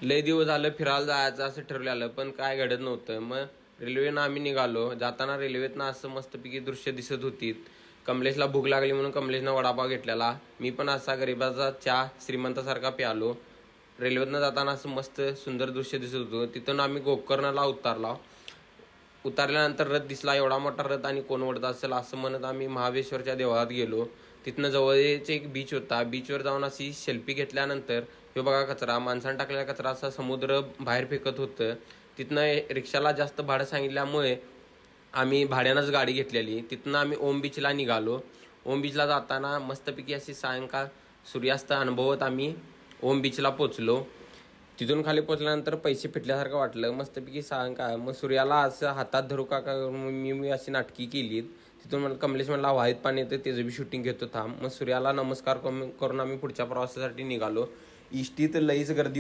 लय दिवस झालं फिरायला जायचं असं ठरलेलं, पण काय घडत नव्हतं. मग रेल्वेनं आम्ही निघालो. जाताना रेल्वेतनं असं मस्तपैकी दृश्य दिसत होती. कमलेशला भूक लागली म्हणून कमलेशनं वडापाव घेतलेला. मी पण असा गरिबाचा चहा श्रीमंतासारखा प्यालो. रेल्वेतनं जाताना असं मस्त सुंदर दृश्य दिसत होतं. तिथून आम्ही गोकर्णला उतरल्यानंतर रथ दिसला. एवढा मोठा रथ आणि कोण ओढत असेल असं म्हणत आम्ही महाबळेश्वरच्या देवळात गेलो. तिथनं जवळच एक बीच होता. बीचवर जाऊन अशी सेल्फी घेतल्यानंतर हे बघा कचरा, माणसानं टाकलेला कचरा असा समुद्र बाहेर फेकत होतं. तिथनं रिक्षाला जास्त भाडं सांगितल्यामुळे आम्ही भाड्यानंच गाडी घेतलेली. तिथनं आम्ही ओम बीचला निघालो. ओम बीचला जाताना मस्तपैकी अशी सायंकाळ सूर्यास्त अनुभवत आम्ही ओम बीचला पोचलो. तिथून खाली पोचल्यानंतर पैसे फिटल्यासारखं वाटलं. मस्तपैकी सायंकाळ मग सूर्याला असं हातात धरू का मी अशी नाटकी केली. तिथून मला कमलेश म्हणला वाहीत पाणी येतं त्याचं बी शूटिंग घेतो थांब. मग सूर्याला नमस्कार करून आम्ही पुढच्या प्रवासासाठी निघालो. इष्टीत लईच गर्दी